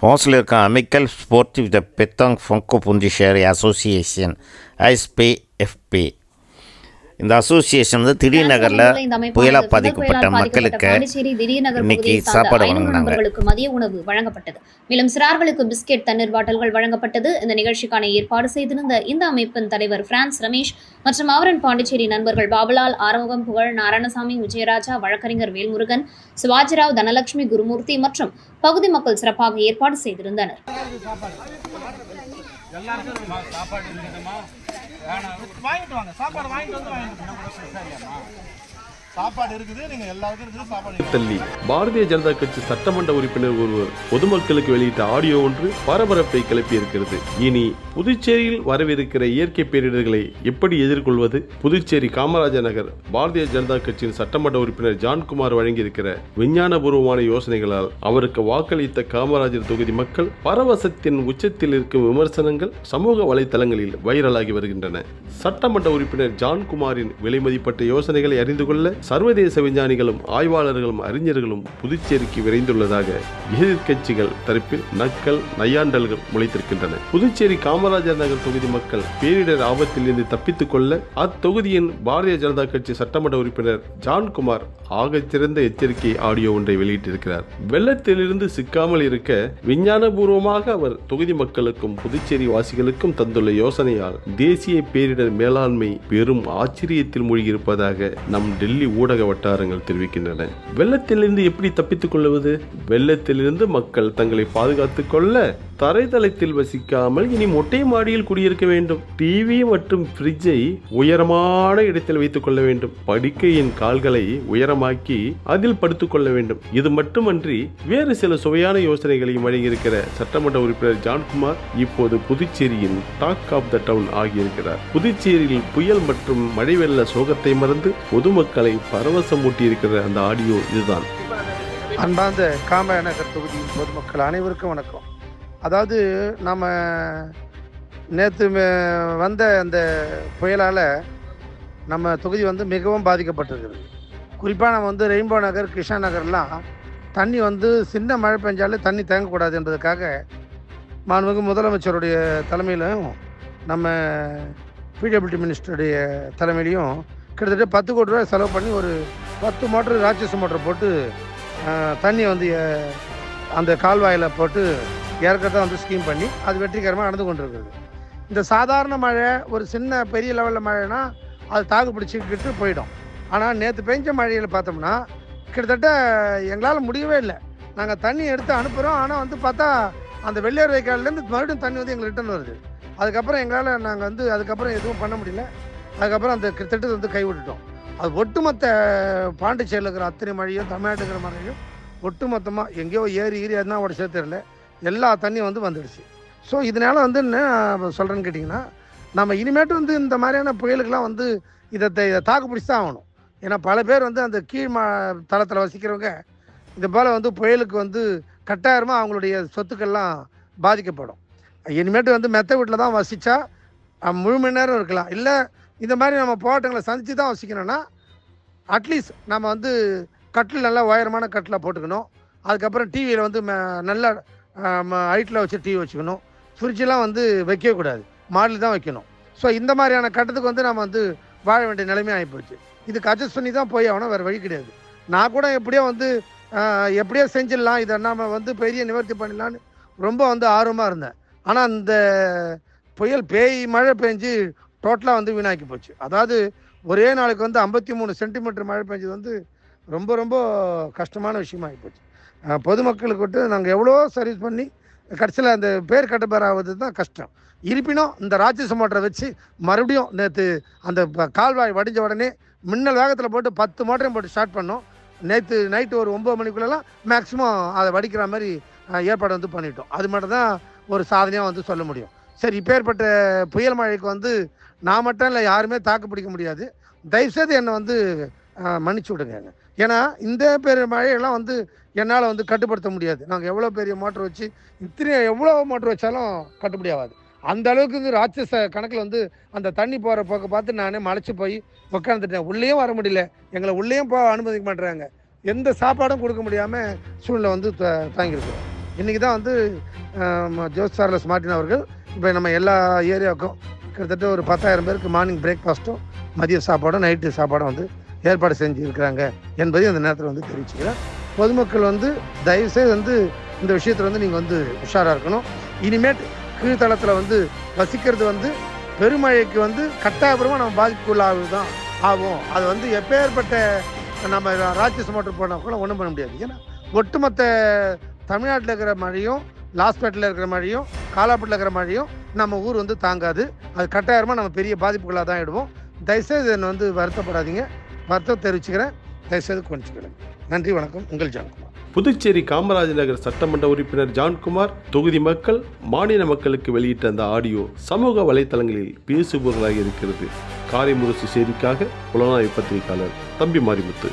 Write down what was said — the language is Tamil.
Council Amical Sportive de Pétanque Franco-Pondicherry Association ISPFP. இந்த அசோசியேஷன் வந்து திடீர் நகரில் புயலால் பாதிக்கப்பட்ட மக்களுக்கு இன்னைக்கு சாப்பாடு வழங்கினாங்க. மதிய உணவு வழங்கப்பட்டது. மேலும் சிறார்களுக்கு பிஸ்கெட், தண்ணீர் பாட்டில்கள் வழங்கப்பட்டது. இந்த நிகழ்ச்சிக்கான ஏற்பாடு செய்திருந்த இந்த அமைப்பின் தலைவர் பிரான்ஸ் ரமேஷ் மற்றும் அவரின் பாண்டிச்சேரி நண்பர்கள் பாபுலால், ஆறுமுகம், புகழ், நாராயணசாமி, விஜயராஜா, வழக்கறிஞர் வேல்முருகன், சிவாஜிராவ், தனலட்சுமி, குருமூர்த்தி மற்றும் பகுதி மக்கள் சிறப்பாக ஏற்பாடு செய்திருந்தனர். பாரதிய ஜனதா கட்சி சட்டமன்ற உறுப்பினர் ஒருவர் பொதுமக்களுக்கு வெளியிட்ட ஆடியோ ஒன்று பரபரப்பை கிளப்பியிருக்கிறது. இனி புதுச்சேரியில் வரவிருக்கிற இயற்கை பேரிடர்களை எப்படி எதிர்கொள்வது? புதுச்சேரி காமராஜர் நகர் பாரதிய ஜனதா கட்சியின் சட்டமன்ற உறுப்பினர் ஜான்குமார் வழங்கியிருக்கிற விஞ்ஞானபூர்வமான யோசனைகளால் அவருக்கு வாக்களித்த காமராஜர் தொகுதி மக்கள் பரவசத்தின் உச்சத்தில் இருக்கும் விமர்சனங்கள் சமூக வலைதளங்களில் வைரலாகி வருகின்றன. சட்டமன்ற உறுப்பினர் ஜான்குமாரின் விலைமதிப்பட்ட யோசனைகளை அறிந்து கொள்ள சர்வதேச விஞ்ஞானிகளும் ஆய்வாளர்களும் அறிஞர்களும் புதுச்சேரிக்கு விரைந்துள்ளதாக எதிர்க்கட்சிகள் தரப்பில் நக்கல் நையாண்டல்கள் முளைத்திருக்கின்றன. புதுச்சேரி காமராஜர் நகர் தொகுதி மக்கள் பேரிடர் ஆபத்தில் இருந்து தப்பித்துக் கொள்ள அத்தொகுதியின் பாரதிய ஜனதா கட்சி சட்டமன்ற உறுப்பினர் ஜான்குமார் ஆகச்சிறந்த எச்சரிக்கை ஆடியோ ஒன்றை வெளியிட்டிருக்கிறார். வெள்ளத்திலிருந்து சிக்காமல் இருக்க விஞ்ஞானபூர்வமாக அவர் தொகுதி மக்களுக்கும் புதுச்சேரி வாசிகளுக்கும் தந்துள்ள யோசனையால் தேசிய பேரிடர் மேலாண்மை பெரும் ஆச்சரியத்தில் மூழ்கியிருப்பதாக நம் டெல்லி ஊடக வட்டாரங்கள் தெரிவிக்கின்றன. வெள்ளத்திலிருந்து எப்படி தப்பித்துக் கொள்வது? வெள்ளத்திலிருந்து மக்கள் தங்களை பாதுகாத்துக் கொள்ள தரைதளத்தில் வசிக்காமல் இனி மொட்டை மாடியில் குடியிருக்க வேண்டும். டிவி மற்றும் பிரிட்ஜை உயரமான இடத்தில் வைத்துக் கொள்ள வேண்டும். படுக்கையின் கால்களை உயரமாக்கி அதில் படுத்துக் கொள்ள வேண்டும். இது மட்டுமன்றி வேறு சில சுவையான யோசனைகளையும் வழங்கியிருக்கிற சட்டமன்ற உறுப்பினர் ஜான்குமார் இப்போது புதுச்சேரியின் டாக் ஆஃப் த டவுன் ஆகியிருக்கிறார். புதுச்சேரியில் புயல் மற்றும் மழை வெள்ள சோகத்தை மறந்து பொதுமக்களை பரவசம் ஊட்டியிருக்கிற அந்த ஆடியோ இதுதான். அன்பார்ந்த காமராஜர் நகர் தொகுதியின் பொதுமக்கள் அனைவருக்கும் வணக்கம். அதாவது நம்ம நேற்று வந்த அந்த புயலால் நம்ம தொகுதி வந்து மிகவும் பாதிக்கப்பட்டிருக்குது. குறிப்பாக நம்ம வந்து ரெயின்போ நகர், கிருஷ்ணா நகர்லாம் தண்ணி வந்து சின்ன மழை பெஞ்சாலே தண்ணி தேங்கக்கூடாது என்பதற்காக மாண்புமிகு முதலமைச்சருடைய தலைமையிலும் நம்ம பிடபிள்யூடி மினிஸ்டருடைய தலைமையிலையும் கிட்டத்தட்ட 10 கோடி ரூபாய் செலவு பண்ணி ஒரு 10 மோட்டர் ராட்சச மோட்டர் போட்டு தண்ணி வந்து அந்த கால்வாயில் போட்டு இறக்கத்தான் வந்து ஸ்கீம் பண்ணி அது வெற்றிகரமாக நடந்து கொண்டிருக்குது. இந்த சாதாரண மழை ஒரு சின்ன பெரிய லெவலில் மழைனா அது தாக்கு பிடிச்சிக்கிட்டு போயிடும். ஆனால் நேற்று பெஞ்ச மழையில் பார்த்தோம்னா கிட்டத்தட்ட எங்களால் முடியவே இல்லை. நாங்கள் தண்ணி எடுத்து அனுப்புகிறோம், ஆனால் வந்து பார்த்தா அந்த வெள்ளையர் வைக்காலேருந்து மறுபடியும் தண்ணி வந்து எங்களுக்கு ரிட்டர்ன் வருது. அதுக்கப்புறம் எங்களால் நாங்கள் வந்து அதுக்கப்புறம் எதுவும் பண்ண முடியல. அதுக்கப்புறம் அந்த திட்டத்தை வந்து கைவிட்டுட்டோம். அது ஒட்டுமொத்த பாண்டிச்சேரியில் இருக்கிற அத்தனை மழையும் தமிழ்நாட்டுக்கு இருக்கிற மழையும் ஒட்டுமொத்தமாக எங்கேயோ ஏறி அதனால் ஒரு சேர்த்துல எல்லா தண்ணியும் வந்து வந்துடுச்சு. ஸோ இதனால் வந்து என்ன சொல்கிறேன்னு கேட்டிங்கன்னா, நம்ம இனிமேட்டு வந்து இந்த மாதிரியான புயலுக்கெல்லாம் வந்து இதை தாக்கு பிடிச்சி தான் ஆகணும். ஏன்னா பல பேர் வந்து அந்த கீழ் தளத்தில் வசிக்கிறவங்க இது போல் வந்து புயலுக்கு வந்து கட்டாயமாக அவங்களுடைய சொத்துக்கள்லாம் பாதிக்கப்படும். இனிமேட்டு வந்து மெத்த வீட்டில் தான் வசித்தா முழு மணி நேரம் இருக்கலாம். இல்லை இந்த மாதிரி நம்ம போராட்டங்களை சந்தித்து தான் வசிக்கணும்னா அட்லீஸ்ட் நம்ம வந்து கட்டில் நல்லா உயரமான கட்டில் போட்டுக்கணும். அதுக்கப்புறம் டிவியில் வந்து நல்ல ஹைட்டில் வச்சு டிவி வச்சுக்கணும். ஃப்ரிட்ஜெலாம் வந்து வைக்கவே கூடாது, மாடில் தான் வைக்கணும். ஸோ இந்த மாதிரியான கட்டத்துக்கு வந்து நம்ம வந்து வாழ வேண்டிய நிலைமை ஆகிப்போச்சு. இதுக்கு அட்ஜஸ்ட் பண்ணி தான் போய் ஆகணும், வேறு வழி கிடையாது. நான் கூட எப்படியோ வந்து எப்படியோ செஞ்சிடலாம், இதை நம்ம வந்து பெரிய நிவர்த்தி பண்ணிடலான்னு ரொம்ப வந்து ஆர்வமாக இருந்தேன். ஆனால் அந்த புயல் மழை பெஞ்சு டோட்டலாக வந்து வீணாக்கி போச்சு. அதாவது ஒரே நாளைக்கு வந்து 53 சென்டிமீட்டர் மழை பெஞ்சது வந்து ரொம்ப ரொம்ப கஷ்டமான விஷயமாகி போச்சு. பொதுமக்களுக்கு விட்டு நாங்கள் எவ்வளோ சர்வீஸ் பண்ணி கடைசியில் அந்த பேர் கட்டுப்பேராவது தான் கஷ்டம். இருப்பினும் இந்த ராட்சச மோட்டரை வச்சு மறுபடியும் நேற்று அந்த கால்வாய் வடிஞ்ச உடனே மின்னல் வேகத்தில் போட்டு 10 மோட்டரையும் போட்டு ஸ்டார்ட் பண்ணோம். நேற்று நைட்டு ஒரு 9 மணிக்குள்ளெல்லாம் மேக்ஸிமம் அதை வடிக்கிற மாதிரி ஏற்பாடு வந்து பண்ணிட்டோம். அது மட்டும் தான் ஒரு சாதனையாக வந்து சொல்ல முடியும். சரி, இப்பேற்பட்ட புயல் மழைக்கு வந்து நான் மட்டும் இல்லை, யாருமே தாக்கு பிடிக்க முடியாது. தயவுசெய்து என்னை வந்து மன்னிச்சு விடுங்க. ஏன்னா இந்த பெரிய மழையெல்லாம் வந்து என்னால் வந்து கட்டுப்படுத்த முடியாது. நாங்கள் எவ்வளோ பெரிய மோட்டர் வச்சு எவ்வளோ மோட்டர் வச்சாலும் கட்டுப்படி ஆகாது. அந்த அளவுக்கு வந்து ராட்சச கணக்கில் வந்து அந்த தண்ணி போகிற போக்க பார்த்து நானே மலைச்சு போய் உட்காந்துட்டேன். உள்ளேயும் வர முடியல, எங்களை உள்ளேயும் போக அனுமதிக்க மாட்டுறாங்க. எந்த சாப்பாடும் கொடுக்க முடியாமல் சூழ்நிலை வந்து தாங்கியிருக்கிறோம். இன்றைக்கி தான் வந்து ஜோஸ் சார்லஸ் மார்ட்டின் அவர்கள் இப்போ நம்ம எல்லா ஏரியாவுக்கும் கிட்டத்தட்ட ஒரு 10,000 பேருக்கு மார்னிங் பிரேக்ஃபாஸ்ட்டும் மதிய சாப்பாடும் நைட்டு சாப்பாடும் வந்து ஏற்பாடு செஞ்சுருக்கிறாங்க என்பதையும் அந்த நேரத்தில் வந்து தெரிவிச்சுக்கிறேன். பொதுமக்கள் வந்து தயவுசெய்து வந்து இந்த விஷயத்தில் வந்து நீங்கள் வந்து உஷாராக இருக்கணும். இனிமேட் கீழ்த்தளத்தில் வந்து வசிக்கிறது வந்து பெருமழைக்கு வந்து கட்டாயபுரமாக நம்ம பாதிப்புக்குள்ளாக தான் ஆகும். அது வந்து எப்பேற்பட்ட நம்ம ராட்சஸ் மோட்டர் போனால் கூட ஒன்றும் பண்ண முடியாது. ஏன்னா ஒட்டுமொத்த தமிழ்நாட்டில் இருக்கிற மழையும் லாஸ்பேட்டில் இருக்கிற மழையும் காலாப்பட்டில் இருக்கிற மழையும் நம்ம ஊர் வந்து தாங்காது. அது கட்டாயமாக நம்ம பெரிய பாதிப்புகளாக தான் ஆகிடுவோம். தயவுசெய்து என்னை வந்து வருத்தப்படாதீங்க. வருத்தம் தெரிவிச்சுக்கிறேன். தயவுசெய்து கொஞ்சிக்கிறேன். நன்றி, வணக்கம். உங்கள் ஜான்குமார். புதுச்சேரி காமராஜ் நகர் சட்டமன்ற உறுப்பினர் ஜான்குமார் தொகுதி மக்கள் மாநில மக்களுக்கு வெளியிட்ட அந்த ஆடியோ சமூக வலைத்தளங்களில் பேசுபொருளாக இருக்கிறது. காரைமுரசு செய்திக்காக புலனாய்வு பத்திரிகையாளர் தம்பி மாரிமுத்து.